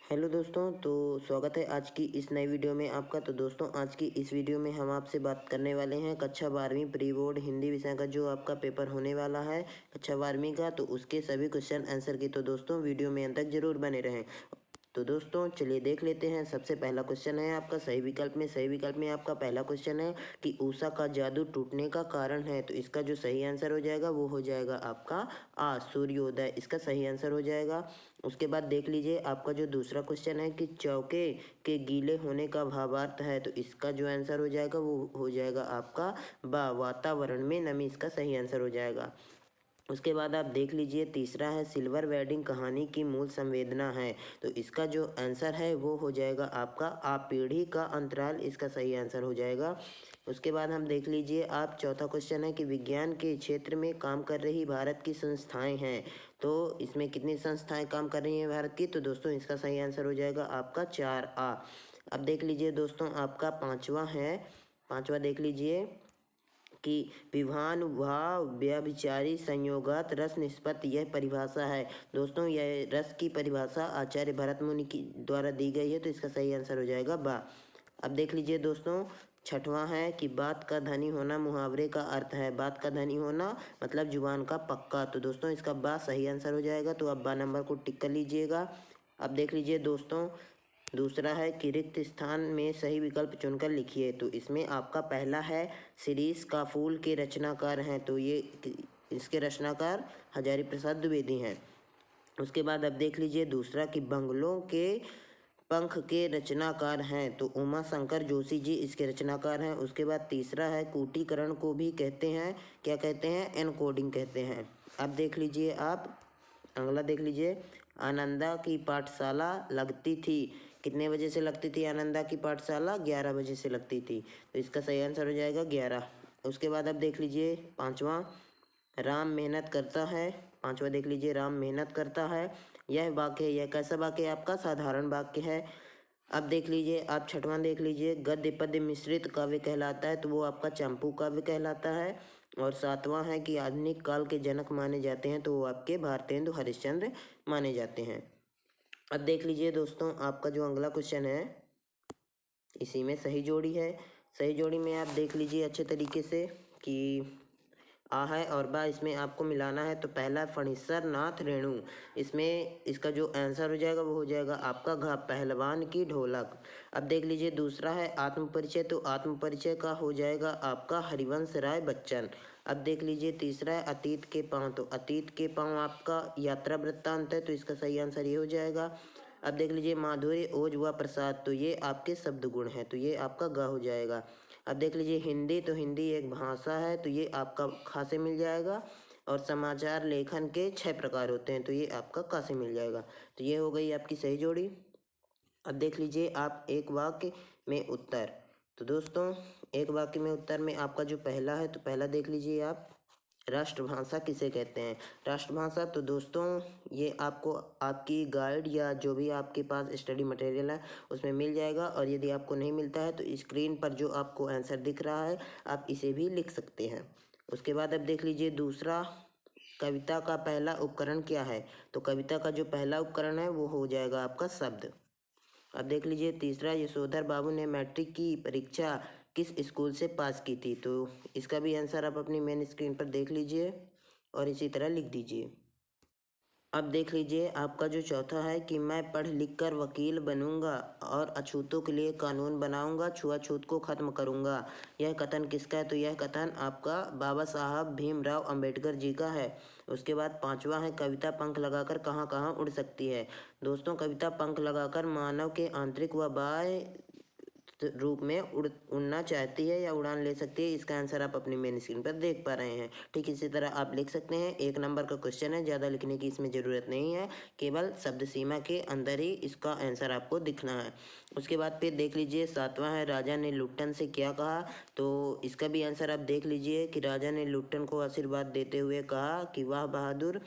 Hello दोस्तों, तो स्वागत है आज की इस नई वीडियो में आपका। तो दोस्तों, आज की इस वीडियो में हम आपसे बात करने वाले हैं कक्षा 12वीं प्री बोर्ड हिंदी विषय का जो आपका पेपर होने वाला है कक्षा 12वीं का, तो उसके सभी क्वेश्चन आंसर की। तो दोस्तों, वीडियो में अंत तक जरूर बने रहें। तो दोस्तों, चलिए देख लेते हैं। सबसे पहला क्वेश्चन है आपका सही विकल्प में आपका पहला क्वेश्चन है कि उषा का जादू टूटने का कारण है। तो इसका जो सही आंसर हो जाएगा वो हो जाएगा आपका सूर्योदय, इसका सही आंसर हो जाएगा। उसके बाद देख लीजिए आपका जो दूसरा क्वेश्चन है कि चौके के गीले होने का भावार्थ है। तो इसका जो आंसर हो जाएगा वो हो जाएगा आपका वातावरण में नमी, इसका सही आंसर हो जाएगा। उसके बाद आप देख लीजिए तीसरा है सिल्वर वेडिंग कहानी की मूल संवेदना है। तो इसका जो आंसर है वो हो जाएगा आपका पीढ़ी का अंतराल, इसका सही आंसर हो जाएगा। उसके बाद हम देख लीजिए आप चौथा क्वेश्चन है कि विज्ञान के क्षेत्र में काम कर रही भारत की संस्थाएं हैं। तो इसमें कितनी संस्थाएं काम कर रही हैं भारत की? तो दोस्तों, इसका सही आंसर हो जाएगा आपका 4A। अब देख लीजिए दोस्तों आपका पांचवा देख लीजिए कि विभान भाव व्यभिचारी संयोगात रस निष्पत्ति, यह परिभाषा है। दोस्तों, यह रस की परिभाषा आचार्य भरत मुनि की द्वारा दी गई है। तो इसका सही आंसर हो जाएगा बा। अब देख लीजिए दोस्तों छठवां है कि बात का धनी होना मुहावरे का अर्थ है। बात का धनी होना मतलब जुबान का पक्का। तो दोस्तों, इसका बा सही आंसर हो जाएगा। तो अब बा नंबर को टिक कर लीजिएगा। अब देख लीजिए दोस्तों दूसरा है कि रिक्त स्थान में सही विकल्प चुनकर लिखिए। तो इसमें आपका पहला है शिरीष का फूल के रचनाकार हैं। तो ये इसके रचनाकार हजारी प्रसाद द्विवेदी हैं। उसके बाद अब देख लीजिए दूसरा कि बंगलों के पंख के रचनाकार हैं। तो उमा शंकर जोशी जी इसके रचनाकार हैं। उसके बाद तीसरा है कूटीकरण को भी कहते हैं, क्या कहते हैं? एनकोडिंग कहते हैं। अब देख लीजिए आप अगला देख लीजिए आनंदा की पाठशाला लगती थी। कितने बजे से लगती थी आनंदा की पाठशाला? 11 बजे से लगती थी। तो इसका सही आंसर हो जाएगा 11। उसके बाद अब देख लीजिए पांचवा राम मेहनत करता है। पांचवा देख लीजिए राम मेहनत करता है। यह कैसा वाक्य है? आपका साधारण वाक्य है। अब देख लीजिए आप छठवां देख लीजिए गद्य पद्य मिश्रित काव्य कहलाता है। तो वो आपका चंपू काव्य कहलाता है। और सातवां है कि आधुनिक काल के जनक माने जाते हैं। तो वो आपके भारतेंदु हरिश्चंद्र माने जाते हैं। अब देख लीजिए दोस्तों आपका जो अगला क्वेश्चन है इसी में सही जोड़ी है। सही जोड़ी में आप देख लीजिए अच्छे तरीके से कि आ है और बा इसमें आपको मिलाना है। तो पहला फणीसर नाथ रेणु, इसमें इसका जो आंसर हो जाएगा वो हो जाएगा आपका घ पहलवान की ढोलक। अब देख लीजिए दूसरा है आत्म परिचय। तो आत्म परिचय का हो जाएगा आपका हरिवंश राय बच्चन। अब देख लीजिए तीसरा है अतीत के पाँव। तो अतीत के पाँव आपका यात्रा वृत्तांत है। तो इसका सही आंसर ये हो जाएगा। अब देख लीजिए माधुर्य ओज व प्रसाद। तो ये आपके शब्द गुण हैं। तो ये आपका ग हो जाएगा। अब देख लीजिए हिंदी। तो हिंदी एक भाषा है। तो ये आपका खा से मिल जाएगा। और समाचार लेखन के 6 प्रकार होते हैं। तो ये आपका का से मिल जाएगा। तो ये हो गई आपकी सही जोड़ी। अब देख लीजिए आप एक वाक्य में उत्तर। तो दोस्तों एक वाक्य में उत्तर में आपका जो पहला है तो पहला देख लीजिए आप राष्ट्रभाषा किसे कहते हैं? राष्ट्रभाषा तो दोस्तों ये आपको आपकी गाइड या जो भी आपके पास स्टडी मटेरियल है उसमें मिल जाएगा। और यदि आपको नहीं मिलता है तो स्क्रीन पर जो आपको आंसर दिख रहा है आप इसे भी लिख सकते हैं। उसके बाद अब देख लीजिए दूसरा कविता का पहला उपकरण क्या है? तो कविता का जो पहला उपकरण है वो हो जाएगा आपका शब्द। अब देख लीजिए तीसरा यशोधर बाबू ने मैट्रिक की परीक्षा किस स्कूल से पास की थी? तो इसका भी आंसर आप अपनी मेन स्क्रीन पर देख लीजिए और इसी तरह लिख दीजिए। अब देख लीजिए आपका जो चौथा है कि मैं पढ़ लिख कर वकील बनूंगा और अछूतों के लिए कानून बनाऊंगा, छुआछूत को खत्म करूंगा। यह कथन किसका है? तो यह कथन आपका बाबा साहब भीमराव अंबेडकर जी का है। उसके बाद पांचवा है कविता पंख लगाकर कहाँ कहाँ उड़ सकती है? दोस्तों कविता पंख लगाकर मानव के आंतरिक व बाह्य रूप में उड़ना चाहती है या उड़ान ले सकती है। इसका आंसर आप अपनी मेन स्क्रीन पर देख पा रहे हैं। ठीक इसी तरह आप लिख सकते हैं। 1 नंबर का क्वेश्चन है, ज़्यादा लिखने की इसमें ज़रूरत नहीं है, केवल शब्द सीमा के अंदर ही इसका आंसर आपको दिखना है। उसके बाद फिर देख लीजिए सातवां है राजा ने लुट्टन से क्या कहा? तो इसका भी आंसर आप देख लीजिए कि राजा ने लुट्टन को आशीर्वाद देते हुए कहा कि वाह बहादुर,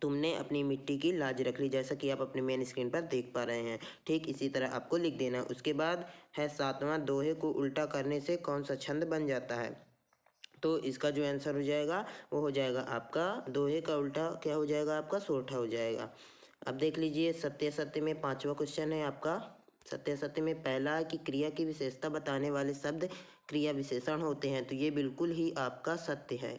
तुमने अपनी मिट्टी की लाज रख ली, जैसा कि आप अपने मेन स्क्रीन पर देख पा रहे हैं। ठीक इसी तरह आपको लिख देना। उसके बाद है सातवां दोहे को उल्टा करने से कौन सा छंद बन जाता है? तो इसका जो आंसर हो जाएगा वो हो जाएगा आपका दोहे का उल्टा क्या हो जाएगा? आपका सोरठा हो जाएगा। अब देख लीजिए सत्यासत्य में 5वां क्वेश्चन है आपका। सत्यासत्य में पहला है कि क्रिया की विशेषता बताने वाले शब्द क्रिया विशेषण होते हैं, तो ये बिल्कुल ही आपका सत्य है।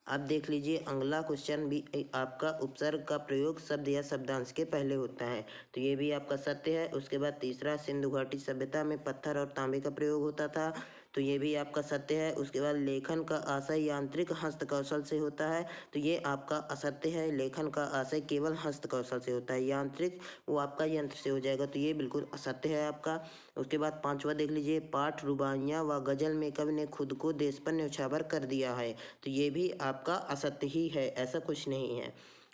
अब देख लीजिए अगला क्वेश्चन भी आपका उपसर्ग का प्रयोग शब्द या शब्दांश के पहले होता है, तो ये भी आपका सत्य है। उसके बाद तीसरा, सिंधु घाटी सभ्यता में पत्थर और तांबे का प्रयोग होता था, तो ये भी आपका सत्य है। उसके बाद लेखन का आशय यांत्रिक हस्तकौशल से होता है, तो ये आपका असत्य है। लेखन का आशय केवल हस्तकौशल से होता है, यांत्रिक वो आपका यंत्र से हो जाएगा, तो ये बिल्कुल असत्य है आपका। उसके बाद 5वां देख लीजिए, पाठ, रुबाइयाँ व गजल में कवि ने खुद को देश पर न्यौछावर कर दिया है, तो ये भी आपका असत्य ही है, ऐसा कुछ नहीं है।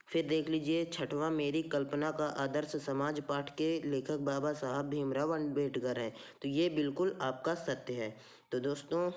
फिर देख लीजिए 6वां, मेरी कल्पना का आदर्श समाज पाठ के लेखक बाबा साहब भीमराव अम्बेडकर हैं, तो ये बिल्कुल आपका सत्य है। तो दोस्तों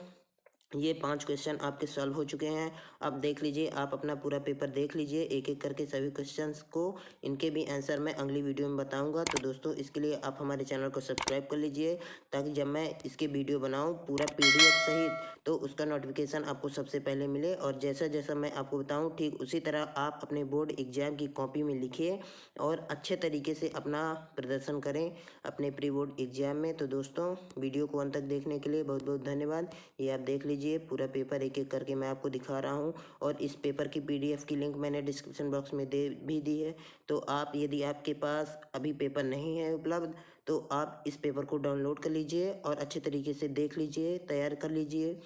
ये 5 क्वेश्चन आपके सॉल्व हो चुके हैं। अब देख लीजिए, आप अपना पूरा पेपर देख लीजिए एक एक करके सभी क्वेश्चंस को। इनके भी आंसर मैं अगली वीडियो में बताऊंगा। तो दोस्तों इसके लिए आप हमारे चैनल को सब्सक्राइब कर लीजिए, ताकि जब मैं इसके वीडियो बनाऊं पूरा PDF सहित, तो उसका नोटिफिकेशन आपको सबसे पहले मिले। और जैसा जैसा मैं आपको बताऊँ ठीक उसी तरह आप अपने बोर्ड एग्जाम की कॉपी में लिखिए और अच्छे तरीके से अपना प्रदर्शन करें अपने प्री बोर्ड एग्जाम में। तो दोस्तों वीडियो को अंत तक देखने के लिए बहुत बहुत धन्यवाद। ये आप देख लीजिए पूरा पेपर एक एक करके मैं आपको दिखा रहा हूँ, और इस पेपर की PDF की लिंक मैंने डिस्क्रिप्शन बॉक्स में दे भी दी है। तो आप यदि आपके पास अभी पेपर नहीं है उपलब्ध, तो आप इस पेपर को डाउनलोड कर लीजिए और अच्छे तरीके से देख लीजिए, तैयार कर लीजिए।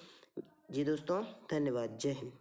जी दोस्तों, धन्यवाद। जय हिंद।